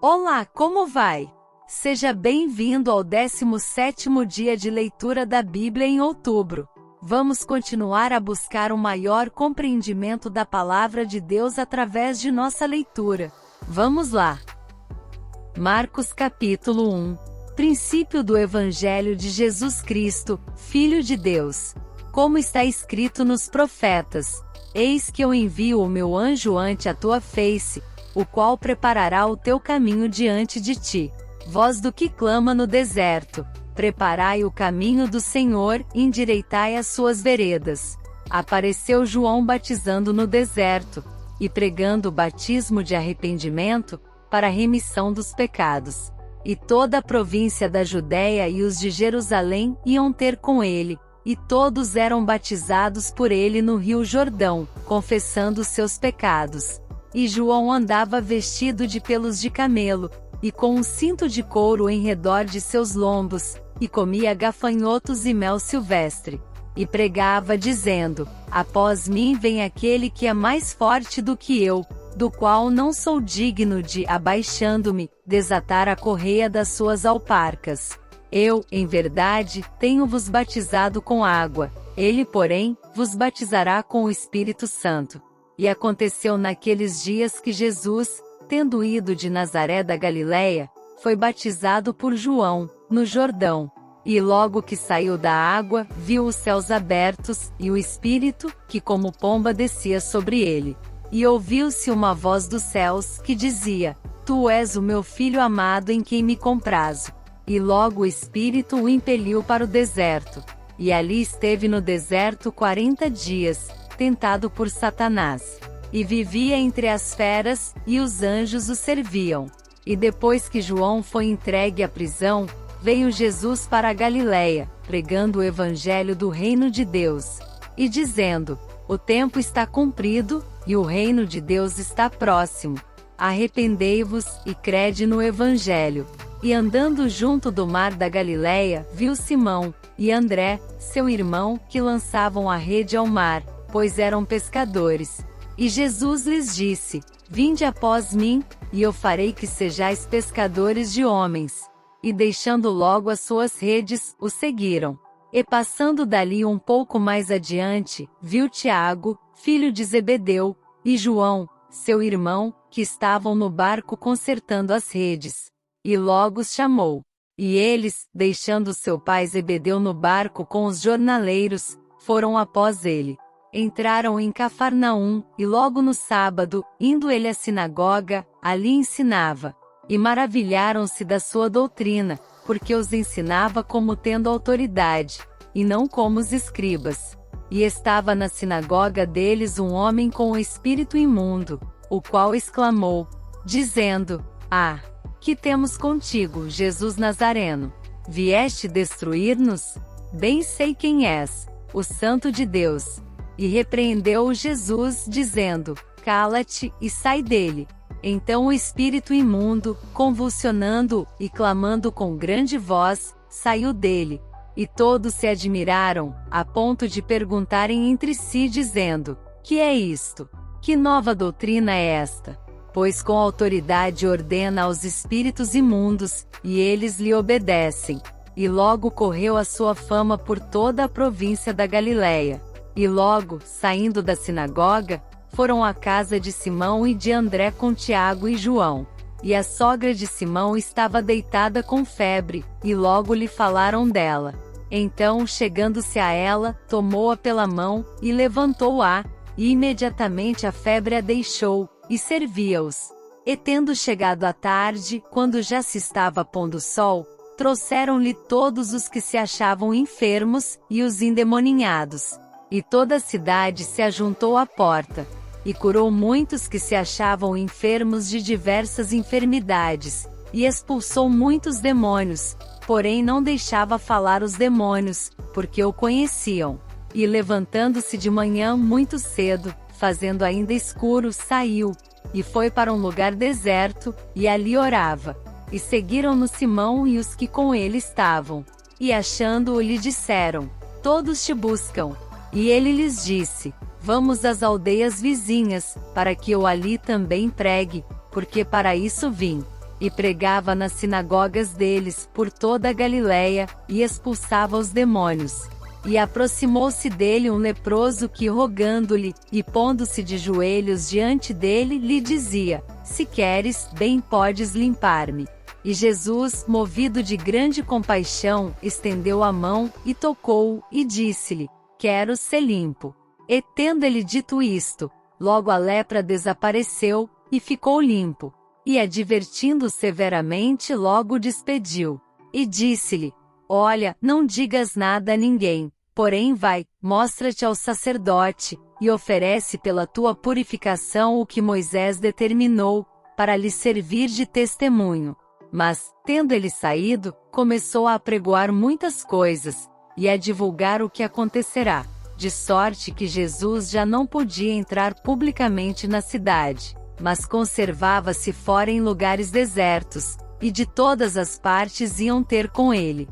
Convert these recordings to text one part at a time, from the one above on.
Olá, como vai? Seja bem-vindo ao 17º dia de leitura da Bíblia em outubro. Vamos continuar a buscar um maior compreendimento da Palavra de Deus através de nossa leitura. Vamos lá! Marcos capítulo 1. Princípio do Evangelho de Jesus Cristo, Filho de Deus. Como está escrito nos profetas: Eis que eu envio o meu anjo ante a tua face, o qual preparará o teu caminho diante de ti. Voz do que clama no deserto: preparai o caminho do Senhor, endireitai as suas veredas. Apareceu João batizando no deserto, e pregando o batismo de arrependimento, para a remissão dos pecados. E toda a província da Judéia e os de Jerusalém iam ter com ele, e todos eram batizados por ele no rio Jordão, confessando seus pecados. E João andava vestido de pelos de camelo, e com um cinto de couro em redor de seus lombos, e comia gafanhotos e mel silvestre. E pregava dizendo: Após mim vem aquele que é mais forte do que eu, do qual não sou digno de, abaixando-me, desatar a correia das suas alparcas. Eu, em verdade, tenho-vos batizado com água, ele, porém, vos batizará com o Espírito Santo. E aconteceu naqueles dias que Jesus, tendo ido de Nazaré da Galiléia, foi batizado por João, no Jordão. E logo que saiu da água, viu os céus abertos, e o Espírito, que como pomba descia sobre ele. E ouviu-se uma voz dos céus, que dizia: Tu és o meu Filho amado em quem me comprazo. E logo o Espírito o impeliu para o deserto. E ali esteve no deserto 40 dias, tentado por Satanás. E vivia entre as feras, e os anjos o serviam. E depois que João foi entregue à prisão, veio Jesus para a Galiléia, pregando o evangelho do reino de Deus, e dizendo: O tempo está cumprido, e o reino de Deus está próximo. Arrependei-vos, e crede no evangelho. E andando junto do mar da Galiléia, viu Simão e André, seu irmão, que lançavam a rede ao mar, pois eram pescadores. E Jesus lhes disse: Vinde após mim, e eu farei que sejais pescadores de homens. E deixando logo as suas redes, o seguiram. E passando dali um pouco mais adiante, viu Tiago, filho de Zebedeu, e João, seu irmão, que estavam no barco consertando as redes. E logo os chamou. E eles, deixando seu pai Zebedeu no barco com os jornaleiros, foram após ele. Entraram em Cafarnaum, e logo no sábado, indo ele à sinagoga, ali ensinava. E maravilharam-se da sua doutrina, porque os ensinava como tendo autoridade, e não como os escribas. E estava na sinagoga deles um homem com o espírito imundo, o qual exclamou, dizendo: Ah! Que temos contigo, Jesus Nazareno? Vieste destruir-nos? Bem sei quem és, o Santo de Deus. E repreendeu-o Jesus, dizendo: Cala-te, e sai dele. Então o espírito imundo, convulsionando-o, e clamando com grande voz, saiu dele. E todos se admiraram, a ponto de perguntarem entre si, dizendo: Que é isto? Que nova doutrina é esta? Pois com autoridade ordena aos espíritos imundos, e eles lhe obedecem. E logo correu a sua fama por toda a província da Galiléia. E logo, saindo da sinagoga, foram à casa de Simão e de André com Tiago e João. E a sogra de Simão estava deitada com febre, e logo lhe falaram dela. Então, chegando-se a ela, tomou-a pela mão, e levantou-a, e imediatamente a febre a deixou, e servia-os. E tendo chegado a tarde, quando já se estava pondo o sol, trouxeram-lhe todos os que se achavam enfermos, e os endemoninhados. E toda a cidade se ajuntou à porta. E curou muitos que se achavam enfermos de diversas enfermidades, e expulsou muitos demônios, porém não deixava falar os demônios, porque o conheciam. E levantando-se de manhã muito cedo, fazendo ainda escuro, saiu, e foi para um lugar deserto, e ali orava. E seguiram-no Simão e os que com ele estavam. E achando-o lhe disseram: Todos te buscam. E ele lhes disse: Vamos às aldeias vizinhas, para que eu ali também pregue, porque para isso vim. e pregava nas sinagogas deles por toda a Galiléia, e expulsava os demônios. E aproximou-se dele um leproso que, rogando-lhe, e pondo-se de joelhos diante dele, lhe dizia: Se queres, bem podes limpar-me. E Jesus, movido de grande compaixão, estendeu a mão, e tocou-o, e disse-lhe: Quero ser limpo. E tendo ele dito isto, logo a lepra desapareceu, e ficou limpo. E advertindo severamente, logo o despediu. E disse-lhe: Olha, não digas nada a ninguém, porém vai, mostra-te ao sacerdote, e oferece pela tua purificação o que Moisés determinou, para lhe servir de testemunho. Mas, tendo ele saído, começou a apregoar muitas coisas, e a divulgar o que acontecerá, de sorte que Jesus já não podia entrar publicamente na cidade, mas conservava-se fora em lugares desertos, e de todas as partes iam ter com ele.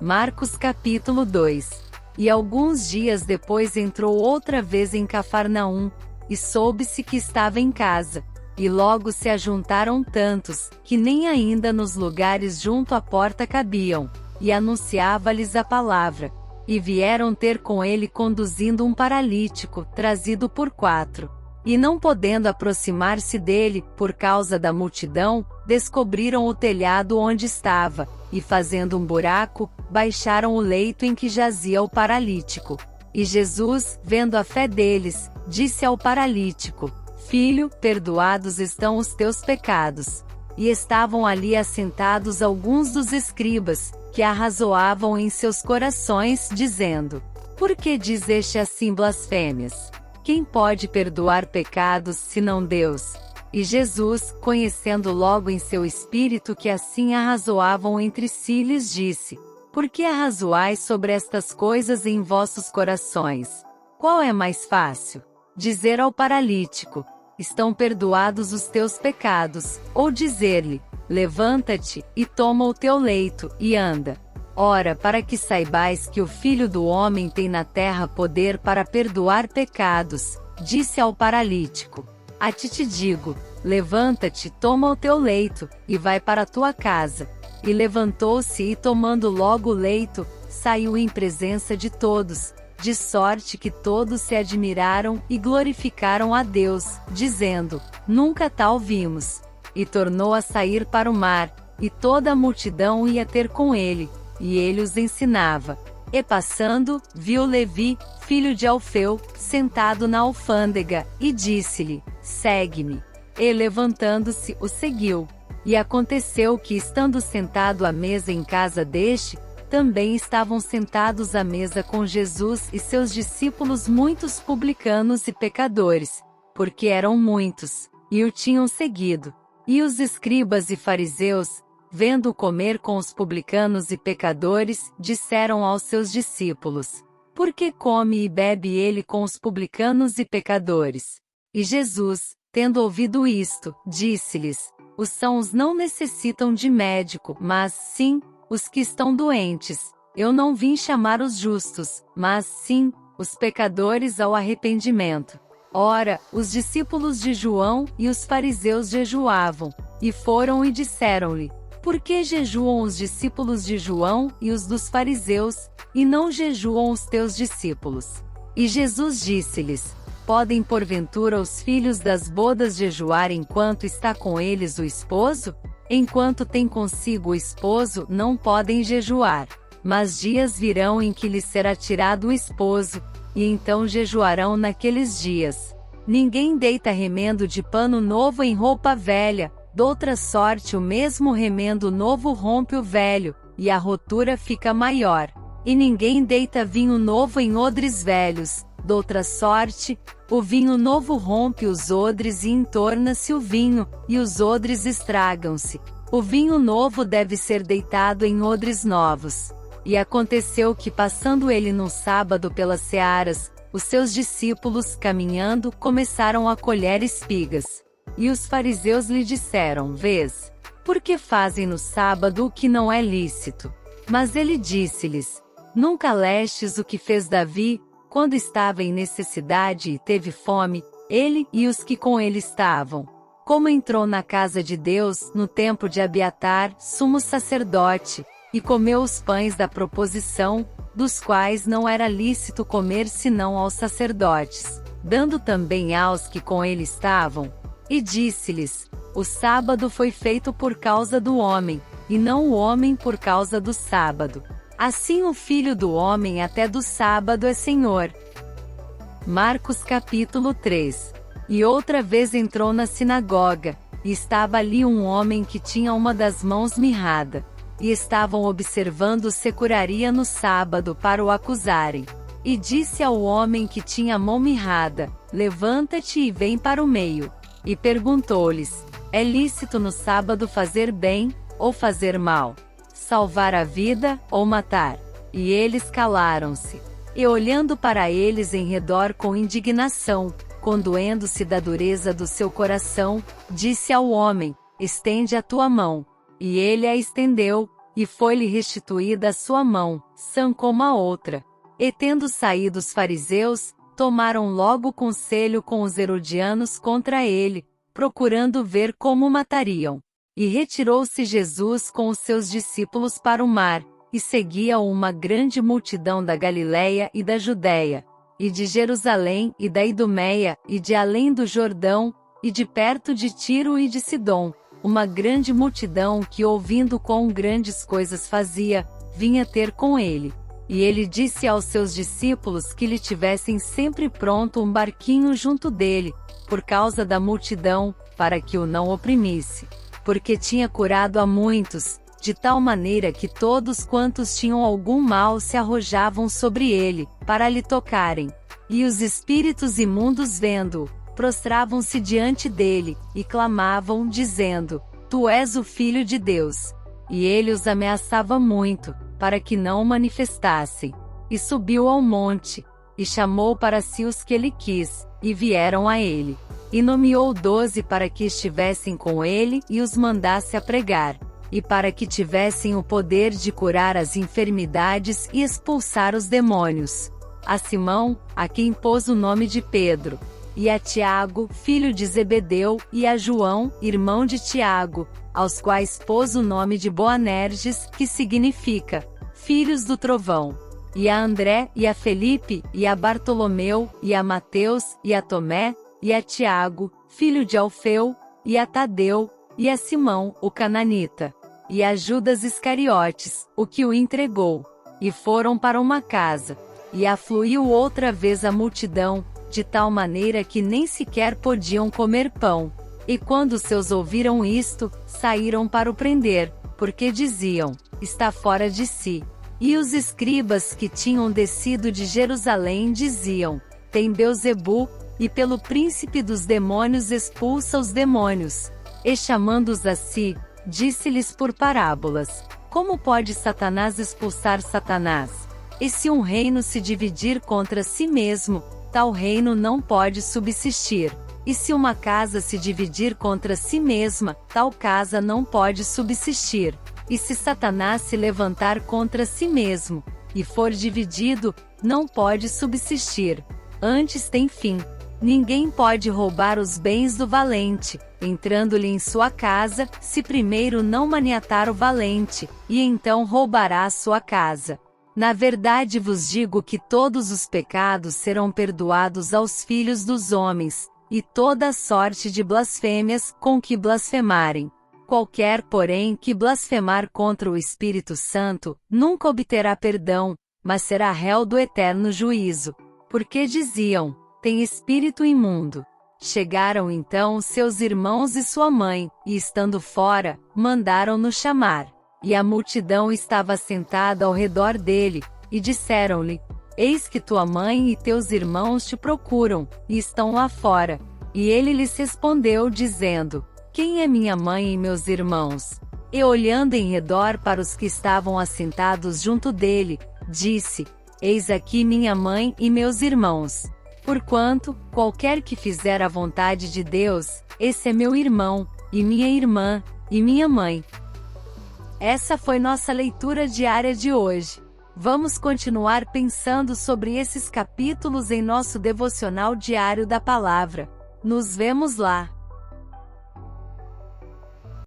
Marcos capítulo 2. E alguns dias depois entrou outra vez em Cafarnaum, e soube-se que estava em casa. E logo se ajuntaram tantos, que nem ainda nos lugares junto à porta cabiam, e anunciava-lhes a palavra. E vieram ter com ele conduzindo um paralítico, trazido por 4. E não podendo aproximar-se dele, por causa da multidão, descobriram o telhado onde estava, e fazendo um buraco, baixaram o leito em que jazia o paralítico. E Jesus, vendo a fé deles, disse ao paralítico: Filho, perdoados estão os teus pecados. E estavam ali assentados alguns dos escribas, que arrazoavam em seus corações, dizendo: Por que diz este assim blasfêmias? Quem pode perdoar pecados, senão Deus? E Jesus, conhecendo logo em seu espírito que assim arrazoavam entre si, lhes disse: Por que arrazoais sobre estas coisas em vossos corações? Qual é mais fácil? Dizer ao paralítico: Estão perdoados os teus pecados, ou dizer-lhe: Levanta-te, e toma o teu leito, e anda. Ora, para que saibais que o Filho do Homem tem na terra poder para perdoar pecados, disse ao paralítico: A ti te digo, levanta-te, toma o teu leito, e vai para a tua casa. E levantou-se e, tomando logo o leito, saiu em presença de todos, de sorte que todos se admiraram e glorificaram a Deus, dizendo: Nunca tal vimos. E tornou a sair para o mar, e toda a multidão ia ter com ele, e ele os ensinava. E passando, viu Levi, filho de Alfeu, sentado na alfândega, e disse-lhe: Segue-me. E levantando-se, o seguiu. E aconteceu que, estando sentado à mesa em casa deste, também estavam sentados à mesa com Jesus e seus discípulos muitos publicanos e pecadores, porque eram muitos, e o tinham seguido. E os escribas e fariseus, vendo-o comer com os publicanos e pecadores, disseram aos seus discípulos: Por que come e bebe ele com os publicanos e pecadores? E Jesus, tendo ouvido isto, disse-lhes: Os sãos não necessitam de médico, mas, sim, os que estão doentes. Eu não vim chamar os justos, mas, sim, os pecadores ao arrependimento. Ora, os discípulos de João e os fariseus jejuavam, e foram e disseram-lhe: Por que jejuam os discípulos de João e os dos fariseus, e não jejuam os teus discípulos? E Jesus disse-lhes: Podem porventura os filhos das bodas jejuar enquanto está com eles o esposo? Enquanto tem consigo o esposo, não podem jejuar. Mas dias virão em que lhes será tirado o esposo, e então jejuarão naqueles dias. Ninguém deita remendo de pano novo em roupa velha, doutra sorte o mesmo remendo novo rompe o velho, e a rotura fica maior. E ninguém deita vinho novo em odres velhos, doutra sorte, o vinho novo rompe os odres e entorna-se o vinho, e os odres estragam-se. O vinho novo deve ser deitado em odres novos. E aconteceu que, passando ele num sábado pelas searas, os seus discípulos, caminhando, começaram a colher espigas. E os fariseus lhe disseram: Vês, por que fazem no sábado o que não é lícito? Mas ele disse-lhes: Nunca lestes o que fez Davi, quando estava em necessidade e teve fome, ele e os que com ele estavam. como entrou na casa de Deus, no tempo de Abiatar, sumo sacerdote, e comeu os pães da proposição, dos quais não era lícito comer senão aos sacerdotes, dando também aos que com ele estavam. E disse-lhes: o sábado foi feito por causa do homem, e não o homem por causa do sábado. Assim o Filho do Homem até do sábado é Senhor. Marcos capítulo 3. E outra vez entrou na sinagoga, e estava ali um homem que tinha uma das mãos mirrada. E estavam observando se curaria no sábado para o acusarem. E disse ao homem que tinha a mão mirrada: levanta-te e vem para o meio. E perguntou-lhes: é lícito no sábado fazer bem, ou fazer mal? Salvar a vida, ou matar? E eles calaram-se. E olhando para eles em redor com indignação, condoendo-se da dureza do seu coração, disse ao homem: estende a tua mão. E ele a estendeu, e foi-lhe restituída a sua mão, sã como a outra. E tendo saído os fariseus, tomaram logo conselho com os herodianos contra ele, procurando ver como o matariam. E retirou-se Jesus com os seus discípulos para o mar, e seguia-o uma grande multidão da Galiléia e da Judéia, e de Jerusalém e da Idumeia, e de além do Jordão, e de perto de Tiro e de Sidom, uma grande multidão que, ouvindo quão grandes coisas fazia, vinha ter com ele. E ele disse aos seus discípulos que lhe tivessem sempre pronto um barquinho junto dele, por causa da multidão, para que o não oprimisse. Porque tinha curado a muitos, de tal maneira que todos quantos tinham algum mal se arrojavam sobre ele, para lhe tocarem. E os espíritos imundos vendo-o, prostravam-se diante dele, e clamavam, dizendo: tu és o Filho de Deus. E ele os ameaçava muito, para que não o manifestassem. E subiu ao monte, e chamou para si os que ele quis, e vieram a ele. E nomeou 12 para que estivessem com ele e os mandasse a pregar, e para que tivessem o poder de curar as enfermidades e expulsar os demônios. A Simão, a quem pôs o nome de Pedro, e a Tiago, filho de Zebedeu, e a João, irmão de Tiago, aos quais pôs o nome de Boanerges, que significa filhos do trovão, e a André, e a Felipe, e a Bartolomeu, e a Mateus, e a Tomé, e a Tiago, filho de Alfeu, e a Tadeu, e a Simão, o cananita, e a Judas Iscariotes, o que o entregou. E foram para uma casa. E afluiu outra vez a multidão, de tal maneira que nem sequer podiam comer pão. E quando seus ouviram isto, saíram para o prender, porque diziam: está fora de si. E os escribas que tinham descido de Jerusalém diziam: tem Beelzebu, e pelo príncipe dos demônios expulsa os demônios. E chamando-os a si, disse-lhes por parábolas: como pode Satanás expulsar Satanás? E se um reino se dividir contra si mesmo, tal reino não pode subsistir. E se uma casa se dividir contra si mesma, tal casa não pode subsistir. E se Satanás se levantar contra si mesmo, e for dividido, não pode subsistir. Antes tem fim. Ninguém pode roubar os bens do valente, entrando-lhe em sua casa, se primeiro não maniatar o valente, e então roubará a sua casa. Na verdade vos digo que todos os pecados serão perdoados aos filhos dos homens, e toda a sorte de blasfêmias com que blasfemarem. Qualquer, porém, que blasfemar contra o Espírito Santo, nunca obterá perdão, mas será réu do eterno juízo. Porque diziam: tem espírito imundo. Chegaram então seus irmãos e sua mãe, e estando fora, mandaram-no chamar. E a multidão estava sentada ao redor dele, e disseram-lhe: eis que tua mãe e teus irmãos te procuram, e estão lá fora. E ele lhes respondeu dizendo: quem é minha mãe e meus irmãos? E olhando em redor para os que estavam assentados junto dele, disse: eis aqui minha mãe e meus irmãos. Porquanto, qualquer que fizer a vontade de Deus, esse é meu irmão, e minha irmã, e minha mãe. Essa foi nossa leitura diária de hoje. Vamos continuar pensando sobre esses capítulos em nosso devocional diário da palavra. Nos vemos lá!